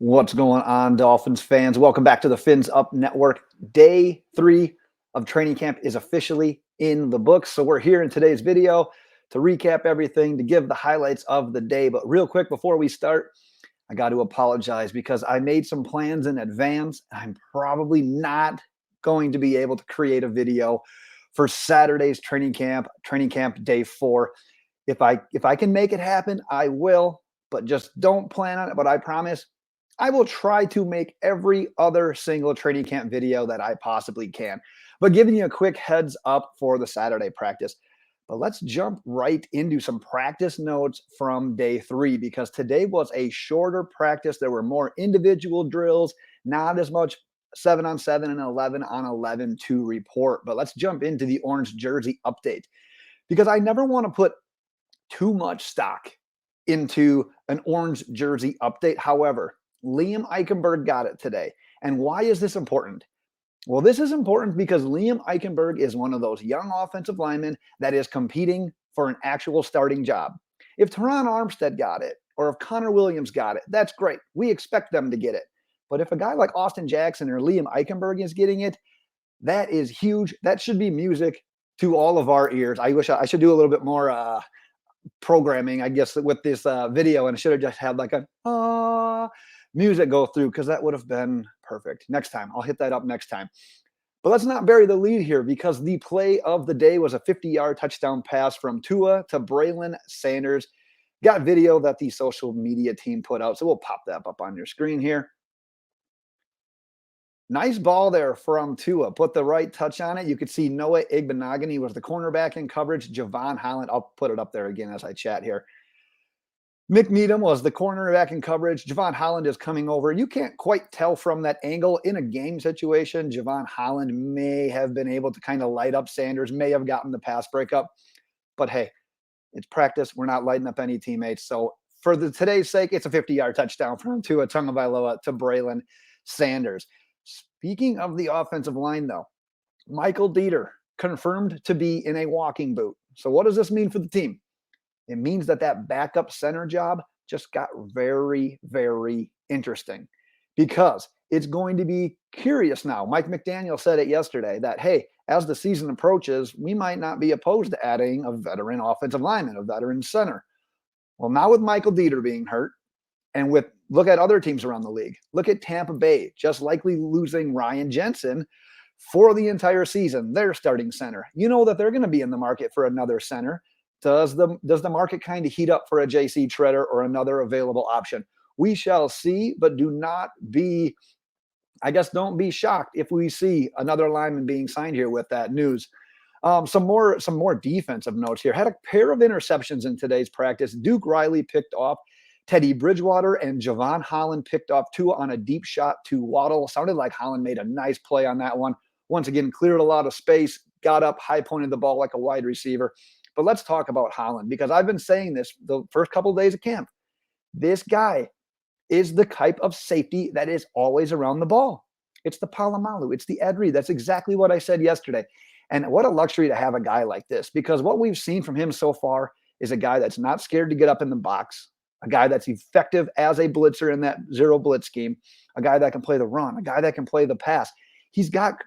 What's going on, Dolphins fans? Welcome back to the Fins Up Network. Day 3 of training camp is officially in the books. So we're here in today's video to recap everything, to give the highlights of the day. But real quick, before we start, I got to apologize because I made some plans in advance. I'm probably not going to be able to create a video for Saturday's training camp day 4. If I can make it happen, I will, but just don't plan on it. But I promise I will try to make every other single training camp video that I possibly can. But giving you a quick heads up for the Saturday practice. But let's jump right into some practice notes from day 3 because today was a shorter practice. There were more individual drills, not as much 7-on-7 and 11-on-11 to report. But let's jump into the orange jersey update because I never want to put too much stock into an orange jersey update. However, Liam Eichenberg got it today. And why is this important? Well, this is important because Liam Eichenberg is one of those young offensive linemen that is competing for an actual starting job. If Teron Armstead got it, or if Connor Williams got it, that's great. We expect them to get it. But if a guy like Austin Jackson or Liam Eichenberg is getting it, that is huge. That should be music to all of our ears. I wish I should do a little bit more programming, I guess, with this video, and I should have just had like a music go through because that would have been perfect. Next time, I'll hit that up next time. But let's not bury the lead here because the play of the day was a 50-yard touchdown pass from Tua to Braylon Sanders. Got video that the social media team put out, so we'll pop that up on your screen here. Nice ball there from Tua. Put the right touch on it. You could see Noah Igbenogany was the cornerback in coverage. Jevon Holland, I'll put it up there again as I chat here. Mick Needham was the cornerback in coverage. Jevon Holland is coming over. You can't quite tell from that angle in a game situation. Jevon Holland may have been able to kind of light up Sanders, may have gotten the pass breakup. But hey, it's practice. We're not lighting up any teammates. So for today's sake, it's a 50-yard touchdown from Tua Tagovailoa to Braylon Sanders. Speaking of the offensive line, though, Michael Dieter confirmed to be in a walking boot. So what does this mean for the team? It means that backup center job just got very, very interesting because it's going to be curious now. Mike McDaniel said it yesterday that, hey, as the season approaches, we might not be opposed to adding a veteran offensive lineman, a veteran center. Well, now with Michael Dieter being hurt and look at other teams around the league. Look at Tampa Bay, just likely losing Ryan Jensen for the entire season, their starting center. You know that they're going to be in the market for another center. Does the market kind of heat up for a JC Treader or another available option? We shall see, but don't be shocked if we see another lineman being signed here with that news. Some more defensive notes here. Had a pair of interceptions in today's practice. Duke Riley picked off Teddy Bridgewater, and Jevon Holland picked off Tua on a deep shot to Waddle. Sounded like Holland made a nice play on that one. Once again, cleared a lot of space, got up, high pointed the ball like a wide receiver. But let's talk about Holland because I've been saying this the first couple of days of camp. This guy is the type of safety that is always around the ball. It's the Palomalu. It's the Ed Reed. That's exactly what I said yesterday. And what a luxury to have a guy like this because what we've seen from him so far is a guy that's not scared to get up in the box, a guy that's effective as a blitzer in that zero blitz scheme, a guy that can play the run, a guy that can play the pass. He's got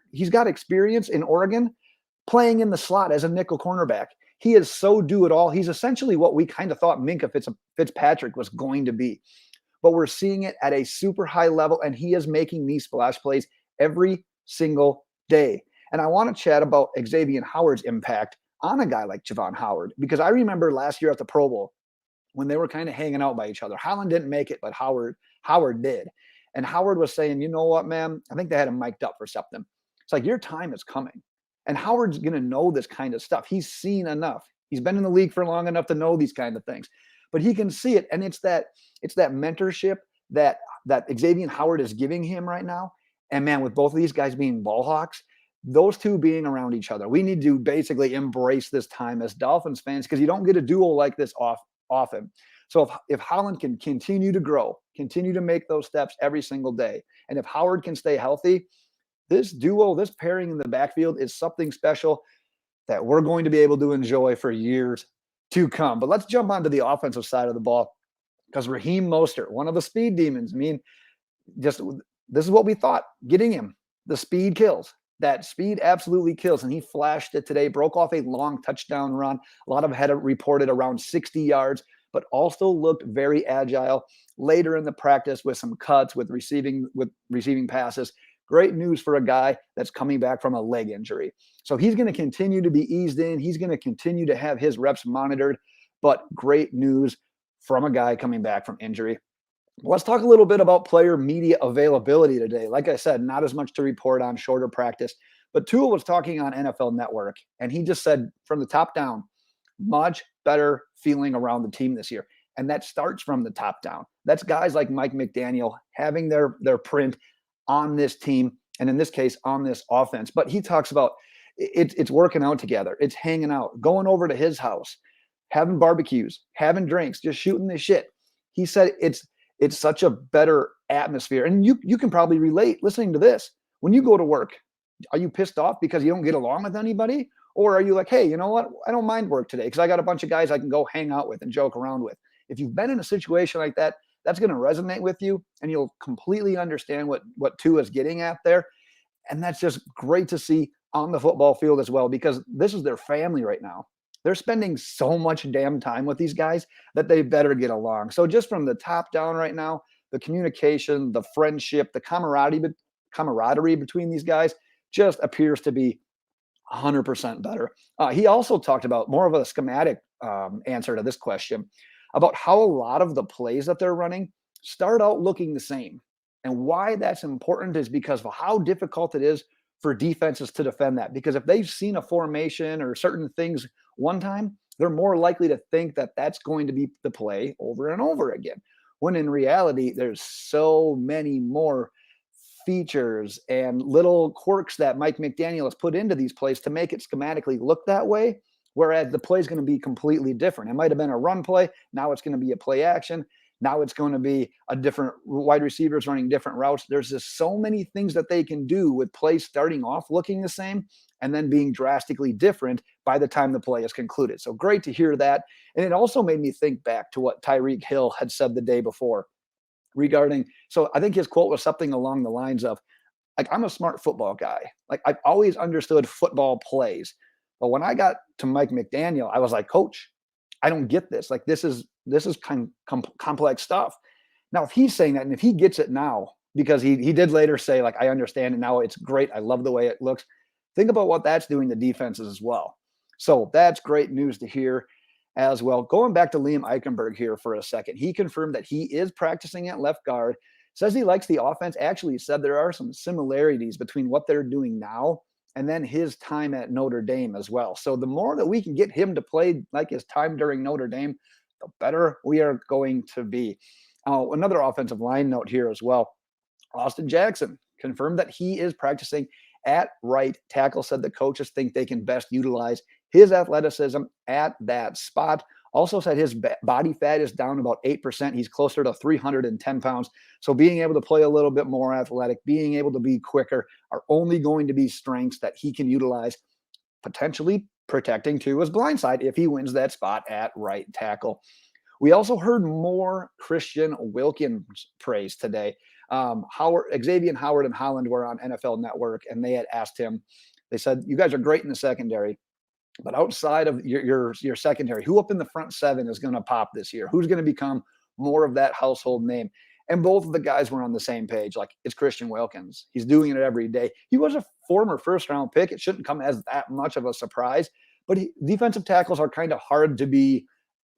experience in Oregon playing in the slot as a nickel cornerback. He is so do it all. He's essentially what we kind of thought Minkah Fitzpatrick was going to be. But we're seeing it at a super high level, and he is making these splash plays every single day. And I want to chat about Xavier Howard's impact on a guy like Jevon Howard, because I remember last year at the Pro Bowl when they were kind of hanging out by each other. Holland didn't make it, but Howard did. And Howard was saying, you know what, man? I think they had him mic'd up for something. It's like, your time is coming. And Howard's going to know this kind of stuff. He's seen enough. He's been in the league for long enough to know these kind of things. But he can see it. And it's that mentorship that Xavier Howard is giving him right now. And man, with both of these guys being ball hawks, those two being around each other, we need to basically embrace this time as Dolphins fans because you don't get a duo like this often. So if Holland can continue to grow, continue to make those steps every single day, and if Howard can stay healthy, this duo, this pairing in the backfield is something special that we're going to be able to enjoy for years to come. But let's jump onto the offensive side of the ball because Raheem Mostert, one of the speed demons, I mean, just this is what we thought. Getting him, the speed kills. That speed absolutely kills. And he flashed it today, broke off a long touchdown run. A lot of them had it reported around 60 yards, but also looked very agile later in the practice with some cuts, with receiving passes. Great news for a guy that's coming back from a leg injury. So he's going to continue to be eased in. He's going to continue to have his reps monitored, but great news from a guy coming back from injury. Let's talk a little bit about player media availability today. Like I said, not as much to report on, shorter practice, but Tua was talking on NFL Network, and he just said from the top down, much better feeling around the team this year. And that starts from the top down. That's guys like Mike McDaniel having their print on this team, and in this case, on this offense. But he talks about it's working out together. It's hanging out, going over to his house, having barbecues, having drinks, just shooting the shit. He said it's such a better atmosphere. And you can probably relate listening to this. When you go to work, are you pissed off because you don't get along with anybody? Or are you like, hey, you know what? I don't mind work today because I got a bunch of guys I can go hang out with and joke around with. If you've been in a situation like that, that's going to resonate with you and you'll completely understand what Tua is getting at there. And that's just great to see on the football field as well, because this is their family right now. They're spending so much damn time with these guys that they better get along. So just from the top down right now, the communication, the friendship, the camaraderie between these guys just appears to be 100% better. He also talked about more of a schematic answer to this question about how a lot of the plays that they're running start out looking the same. And why that's important is because of how difficult it is for defenses to defend that. Because if they've seen a formation or certain things one time, they're more likely to think that that's going to be the play over and over again. When in reality, there's so many more features and little quirks that Mike McDaniel has put into these plays to make it schematically look that way, whereas the play is going to be completely different. It might have been a run play. Now it's going to be a play action. Now it's going to be a different wide receivers running different routes. There's just so many things that they can do with plays starting off looking the same and then being drastically different by the time the play is concluded. So great to hear that. And it also made me think back to what Tyreek Hill had said the day before regarding, so I think his quote was something along the lines of, like, I'm a smart football guy. Like, I've always understood football plays. But when I got to Mike McDaniel, I was like, Coach, I don't get this. Like, this is kind of complex stuff. Now, if he's saying that, and if he gets it now, because he did later say, like, I understand it now, it's great. I love the way it looks. Think about what that's doing to defenses as well. So that's great news to hear as well. Going back to Liam Eichenberg here for a second, he confirmed that he is practicing at left guard, says he likes the offense. Actually said there are some similarities between what they're doing now and then his time at Notre Dame as well. So the more that we can get him to play like his time during Notre Dame, the better we are going to be. Another offensive line note here as well. Austin Jackson confirmed that he is practicing at right tackle, said the coaches think they can best utilize his athleticism at that spot. Also said his body fat is down about 8%. He's closer to 310 pounds. So being able to play a little bit more athletic, being able to be quicker are only going to be strengths that he can utilize, potentially protecting Tua's blind side if he wins that spot at right tackle. We also heard more Christian Wilkins praise today. Xavier Howard and Holland were on NFL Network, and they had asked him, they said, you guys are great in the secondary, but outside of your secondary, who up in the front seven is going to pop this year? Who's going to become more of that household name? And both of the guys were on the same page. Like, it's Christian Wilkins. He's doing it every day. He was a former first-round pick. It shouldn't come as that much of a surprise. But defensive tackles are kind of hard to be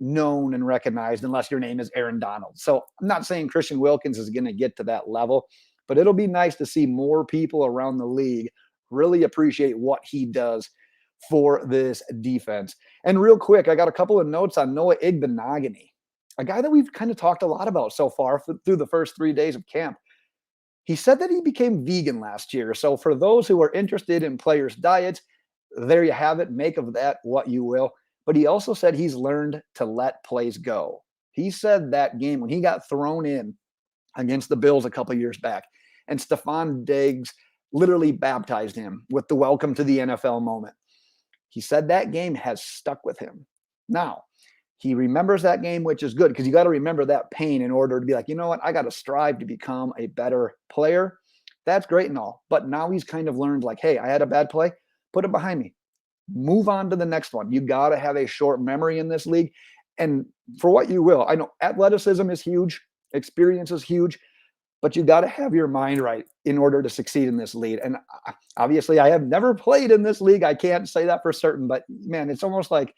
known and recognized unless your name is Aaron Donald. So I'm not saying Christian Wilkins is going to get to that level, but it'll be nice to see more people around the league really appreciate what he does for this defense. And real quick, I got a couple of notes on Noah Igbinoghene, a guy that we've kind of talked a lot about so far through the first 3 days of camp. He said that he became vegan last year. So for those who are interested in players' diets, there you have it. Make of that what you will. But he also said he's learned to let plays go. He said that game when he got thrown in against the Bills a couple of years back, and Stephon Diggs literally baptized him with the welcome to the NFL moment. He said that game has stuck with him. Now, He remembers that game, which is good because you got to remember that pain in order to be like, you know what, I got to strive to become a better player. That's great and all. But now he's kind of learned like, hey, I had a bad play, put it behind me. Move on to the next one. You got to have a short memory in this league. And for what you will, I know athleticism is huge, experience is huge, but you got to have your mind right in order to succeed in this league. And obviously, I have never played in this league. I can't say that for certain, but man, it's almost like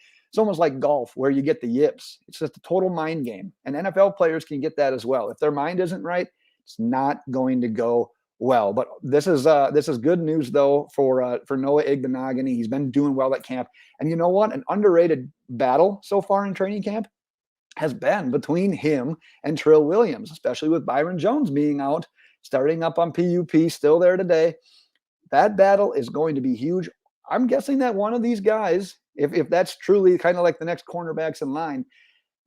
golf where you get the yips. It's just a total mind game, and NFL players can get that as well. If their mind isn't right, it's not going to go well. But this is good news though for Noah Igbinoghene. He's been doing well at camp, and you know what? An underrated battle so far in training camp has been between him and Trill Williams, especially with Byron Jones being out, starting up on PUP, still there today. That battle is going to be huge. I'm guessing that one of these guys, if that's truly kind of like the next cornerbacks in line,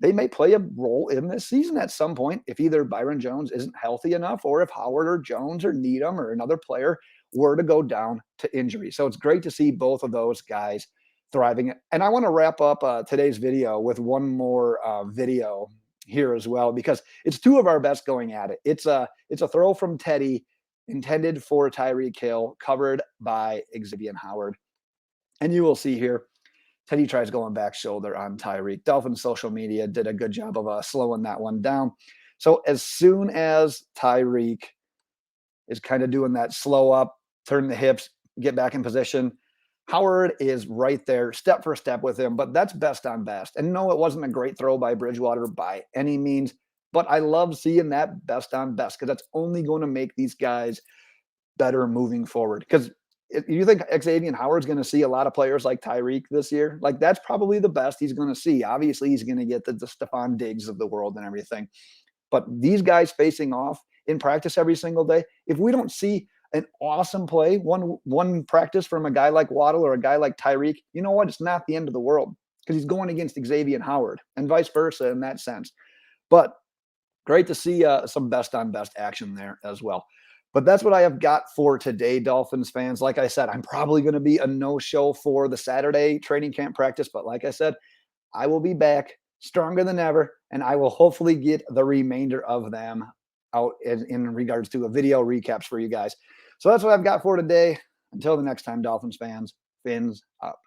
they may play a role in this season at some point if either Byron Jones isn't healthy enough or if Howard or Jones or Needham or another player were to go down to injury. So it's great to see both of those guys thriving. And I want to wrap up today's video with one more video here as well, because it's two of our best going at it. It's a throw from Teddy intended for Tyreek Hill, covered by Jevon Howard. And you will see here, Teddy tries going back shoulder on Tyreek. Dolphins social media did a good job of slowing that one down. So as soon as Tyreek is kind of doing that slow up, turn the hips, get back in position, Howard is right there, step for step with him, but that's best on best. And no, it wasn't a great throw by Bridgewater by any means, but I love seeing that best on best because that's only going to make these guys better moving forward. Because you think Xavier Howard's going to see a lot of players like Tyreek this year? Like, that's probably the best he's going to see. Obviously, he's going to get the Stephon Diggs of the world and everything. But these guys facing off in practice every single day, if we don't see an awesome play, one practice from a guy like Waddle or a guy like Tyreek, you know what? It's not the end of the world because he's going against Xavier Howard and vice versa in that sense. But great to see some best on best action there as well. But that's what I have got for today, Dolphins fans. Like I said, I'm probably going to be a no-show for the Saturday training camp practice. But like I said, I will be back stronger than ever, and I will hopefully get the remainder of them out in regards to a video recaps for you guys. So that's what I've got for today. Until the next time, Dolphins fans, fins up.